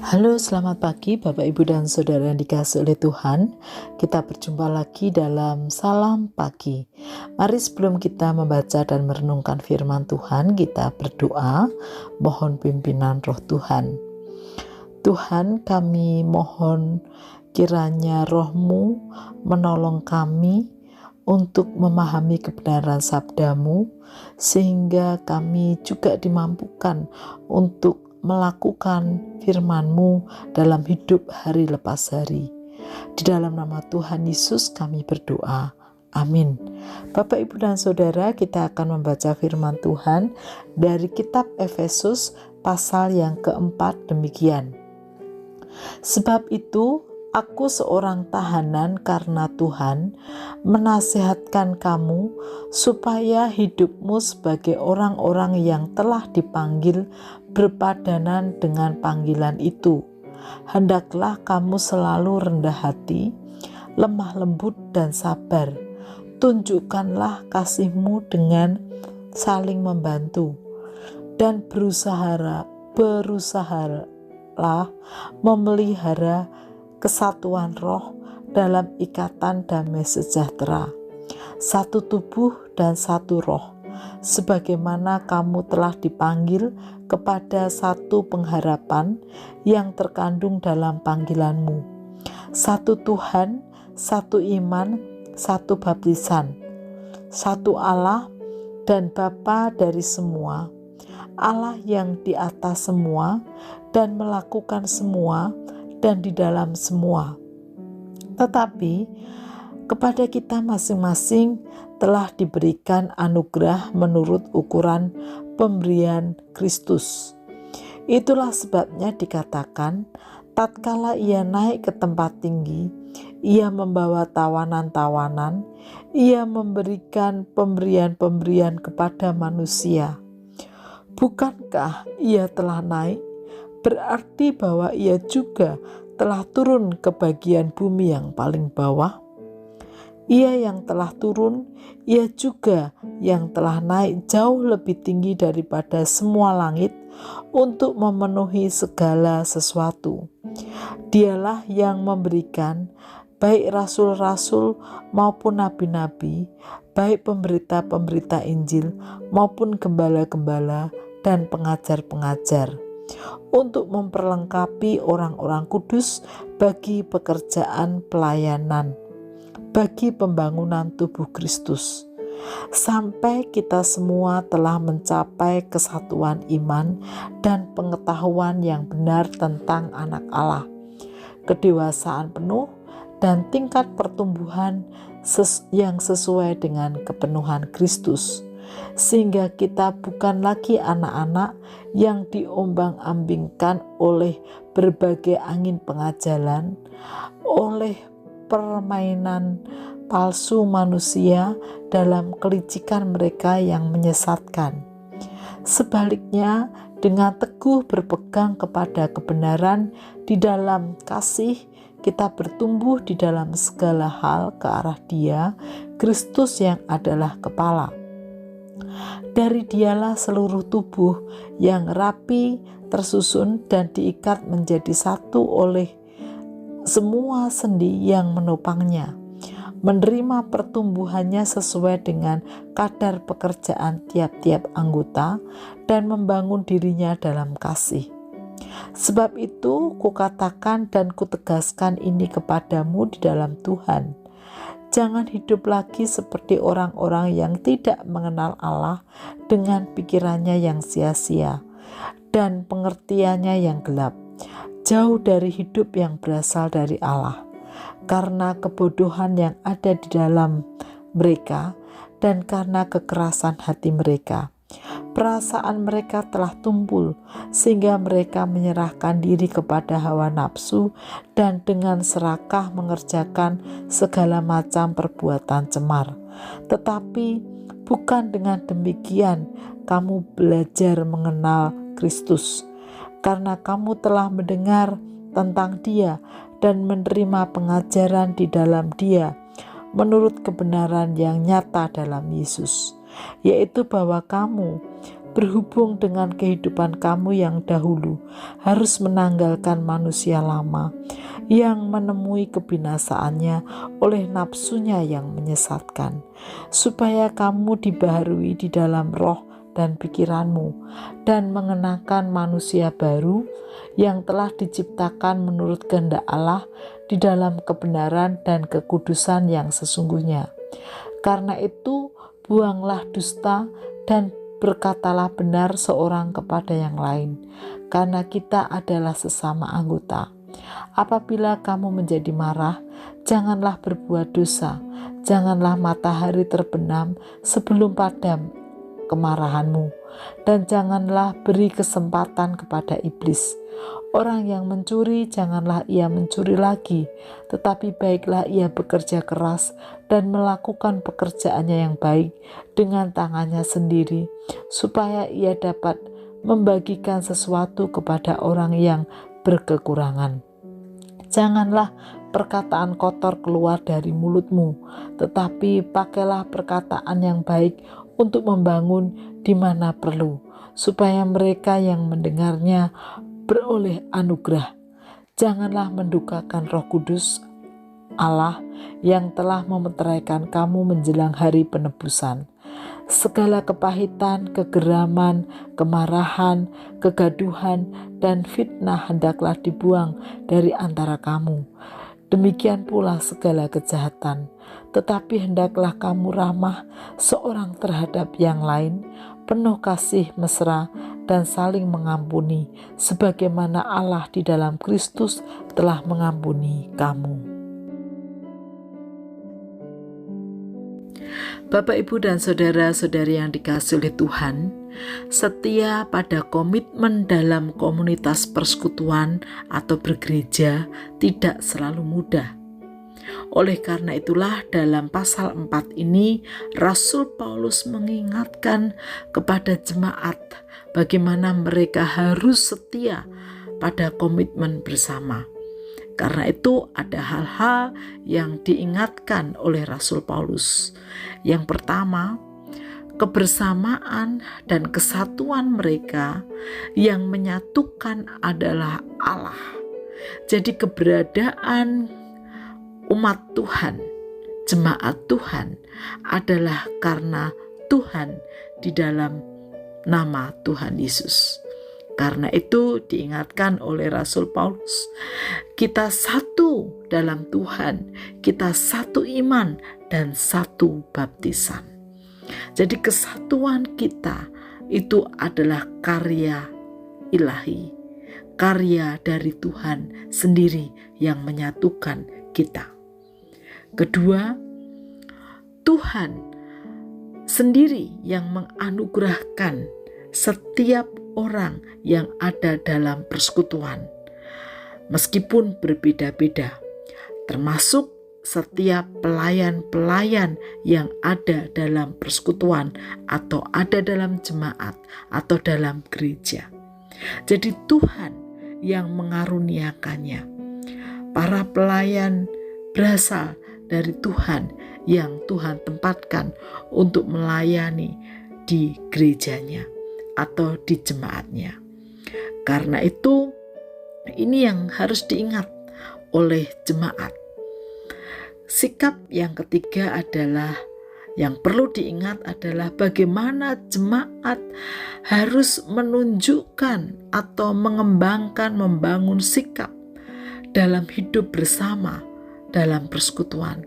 Halo, selamat pagi Bapak, Ibu, dan Saudara yang dikasihi oleh Tuhan. Kita berjumpa lagi dalam Salam Pagi. Mari sebelum kita membaca dan merenungkan firman Tuhan, kita berdoa, mohon pimpinan Roh Tuhan. Tuhan, kami mohon kiranya Roh-Mu menolong kami untuk memahami kebenaran sabda-Mu, sehingga kami juga dimampukan untuk melakukan firman-Mu dalam hidup hari lepas hari. Di dalam nama Tuhan Yesus kami berdoa. Amin. Bapak, Ibu, dan Saudara, kita akan membaca firman Tuhan dari kitab Efesus pasal yang keempat demikian. Sebab itu, aku seorang tahanan karena Tuhan menasihatkan kamu supaya hidupmu sebagai orang-orang yang telah dipanggil berpadanan dengan panggilan itu. Hendaklah kamu selalu rendah hati, lemah lembut dan sabar. Tunjukkanlah kasihmu dengan saling membantu dan berusahalah memelihara kesatuan roh dalam ikatan damai sejahtera, satu tubuh dan satu roh, sebagaimana kamu telah dipanggil kepada satu pengharapan yang terkandung dalam panggilanmu, satu Tuhan, satu iman, satu baptisan, satu Allah dan Bapa dari semua, Allah yang di atas semua dan melakukan semua dan di dalam semua. Tetapi kepada kita masing-masing telah diberikan anugerah menurut ukuran pemberian Kristus. Itulah sebabnya dikatakan, tatkala ia naik ke tempat tinggi, ia membawa tawanan-tawanan, ia memberikan pemberian-pemberian kepada manusia. Bukankah ia telah naik? Berarti bahwa ia juga telah turun ke bagian bumi yang paling bawah. Ia yang telah turun, ia juga yang telah naik jauh lebih tinggi daripada semua langit untuk memenuhi segala sesuatu. Dialah yang memberikan baik rasul-rasul maupun nabi-nabi, baik pemberita-pemberita Injil maupun gembala-gembala dan pengajar-pengajar, untuk memperlengkapi orang-orang kudus bagi pekerjaan pelayanan, bagi pembangunan tubuh Kristus, sampai kita semua telah mencapai kesatuan iman dan pengetahuan yang benar tentang Anak Allah, kedewasaan penuh dan tingkat pertumbuhan yang sesuai dengan kepenuhan Kristus, sehingga kita bukan lagi anak-anak yang diombang-ambingkan oleh berbagai angin pengajaran, oleh permainan palsu manusia dalam kelicikan mereka yang menyesatkan. Sebaliknya, dengan teguh berpegang kepada kebenaran di dalam kasih, kita bertumbuh di dalam segala hal ke arah Dia, Kristus yang adalah kepala. Dari Dialah seluruh tubuh yang rapi, tersusun dan diikat menjadi satu oleh semua sendi yang menopangnya, menerima pertumbuhannya sesuai dengan kadar pekerjaan tiap-tiap anggota dan membangun dirinya dalam kasih. Sebab itu kukatakan dan kutegaskan ini kepadamu di dalam Tuhan, jangan hidup lagi seperti orang-orang yang tidak mengenal Allah dengan pikirannya yang sia-sia dan pengertiannya yang gelap, jauh dari hidup yang berasal dari Allah, karena kebodohan yang ada di dalam mereka dan karena kekerasan hati mereka. Perasaan mereka telah tumpul sehingga mereka menyerahkan diri kepada hawa nafsu dan dengan serakah mengerjakan segala macam perbuatan cemar. Tetapi bukan dengan demikian kamu belajar mengenal Kristus, karena kamu telah mendengar tentang Dia dan menerima pengajaran di dalam Dia menurut kebenaran yang nyata dalam Yesus, yaitu bahwa kamu berhubung dengan kehidupan kamu yang dahulu, harus menanggalkan manusia lama yang menemui kebinasaannya oleh nafsunya yang menyesatkan, supaya kamu dibaharui di dalam roh dan pikiranmu, dan mengenakan manusia baru yang telah diciptakan menurut kehendak Allah di dalam kebenaran dan kekudusan yang sesungguhnya. Karena itu, buanglah dusta dan berkatalah benar seorang kepada yang lain, karena kita adalah sesama anggota. Apabila kamu menjadi marah, janganlah berbuat dosa, janganlah matahari terbenam sebelum padam kemarahanmu, dan janganlah beri kesempatan kepada iblis. Orang yang mencuri, janganlah ia mencuri lagi, tetapi baiklah ia bekerja keras dan melakukan pekerjaannya yang baik dengan tangannya sendiri, supaya ia dapat membagikan sesuatu kepada orang yang berkekurangan. Janganlah perkataan kotor keluar dari mulutmu, tetapi pakailah perkataan yang baik untuk membangun di mana perlu, supaya mereka yang mendengarnya beroleh anugerah. Janganlah mendukakan Roh Kudus Allah yang telah memeteraikan kamu menjelang hari penebusan. Segala kepahitan, kegeraman, kemarahan, kegaduhan, dan fitnah hendaklah dibuang dari antara kamu. Demikian pula segala kejahatan. Tetapi hendaklah kamu ramah seorang terhadap yang lain, penuh kasih mesra dan saling mengampuni, sebagaimana Allah di dalam Kristus telah mengampuni kamu. Bapak, Ibu, dan saudara-saudari yang dikasihi oleh Tuhan, setia pada komitmen dalam komunitas persekutuan atau bergereja tidak selalu mudah. Oleh karena itulah dalam pasal 4 ini Rasul Paulus mengingatkan kepada jemaat bagaimana mereka harus setia pada komitmen bersama. Karena itu ada hal-hal yang diingatkan oleh Rasul Paulus. Yang pertama, kebersamaan dan kesatuan mereka yang menyatukan adalah Allah. Jadi keberadaan umat Tuhan, jemaat Tuhan adalah karena Tuhan di dalam nama Tuhan Yesus. Karena itu diingatkan oleh Rasul Paulus, kita satu dalam Tuhan, kita satu iman dan satu baptisan. Jadi kesatuan kita itu adalah karya ilahi, karya dari Tuhan sendiri yang menyatukan kita. Kedua, Tuhan sendiri yang menganugerahkan setiap orang yang ada dalam persekutuan, meskipun berbeda-beda, termasuk setiap pelayan-pelayan yang ada dalam persekutuan atau ada dalam jemaat atau dalam gereja. Jadi Tuhan yang mengaruniakannya. Para pelayan berasal dari Tuhan yang Tuhan tempatkan untuk melayani di gerejanya atau di jemaatnya. Karena itu ini yang harus diingat oleh jemaat. Sikap yang ketiga adalah yang perlu diingat adalah bagaimana jemaat harus menunjukkan atau mengembangkan, membangun sikap dalam hidup bersama dalam persekutuan,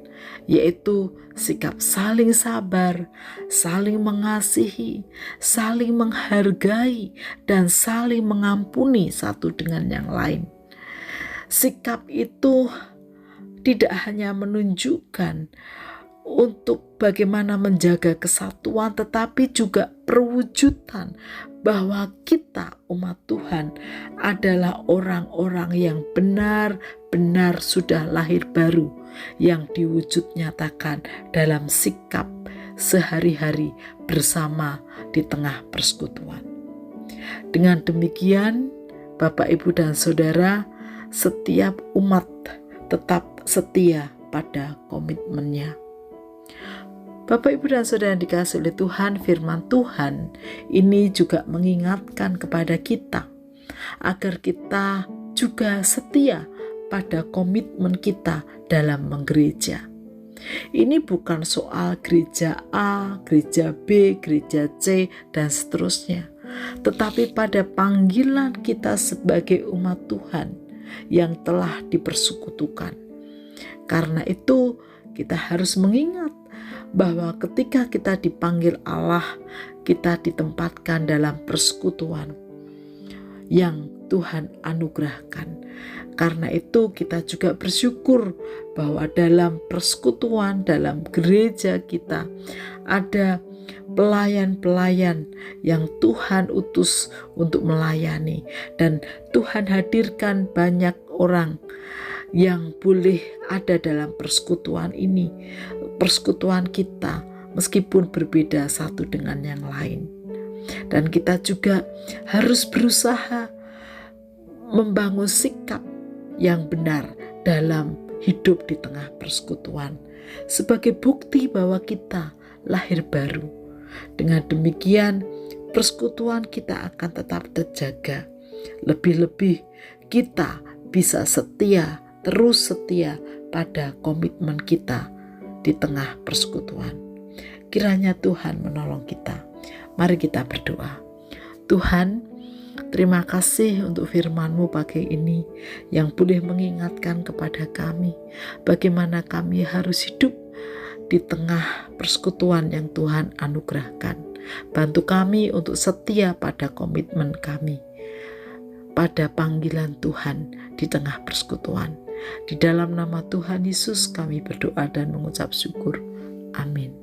yaitu sikap saling sabar, saling mengasihi, saling menghargai, dan saling mengampuni satu dengan yang lain. Sikap itu tidak hanya menunjukkan untuk bagaimana menjaga kesatuan, tetapi juga perwujudan bahwa kita umat Tuhan adalah orang-orang yang benar-benar sudah lahir baru, yang diwujud nyatakan dalam sikap sehari-hari bersama di tengah persekutuan. Dengan demikian, Bapak, Ibu, dan Saudara, setiap umat tetap setia pada komitmennya. Bapak, Ibu, dan Saudara yang dikasihi oleh Tuhan, firman Tuhan ini juga mengingatkan kepada kita agar kita juga setia pada komitmen kita dalam menggereja. Ini bukan soal gereja A, gereja B, gereja C, dan seterusnya, tetapi pada panggilan kita sebagai umat Tuhan yang telah dipersekutukan. Karena itu kita harus mengingat bahwa ketika kita dipanggil Allah, kita ditempatkan dalam persekutuan yang Tuhan anugerahkan. Karena itu kita juga bersyukur bahwa dalam persekutuan, dalam gereja kita ada pelayan-pelayan yang Tuhan utus untuk melayani, dan Tuhan hadirkan banyak orang yang boleh ada dalam persekutuan ini, persekutuan kita, meskipun berbeda satu dengan yang lain. Dan kita juga harus berusaha membangun sikap yang benar dalam hidup di tengah persekutuan, sebagai bukti bahwa kita lahir baru. Dengan demikian, persekutuan kita akan tetap terjaga. Lebih-lebih kita bisa setia, terus setia pada komitmen kita di tengah persekutuan. Kiranya Tuhan menolong kita. Mari kita berdoa. Tuhan, terima kasih untuk firman-Mu pagi ini yang boleh mengingatkan kepada kami bagaimana kami harus hidup di tengah persekutuan yang Tuhan anugerahkan. Bantu kami untuk setia pada komitmen kami, pada panggilan Tuhan di tengah persekutuan. Di dalam nama Tuhan Yesus kami berdoa dan mengucap syukur. Amin.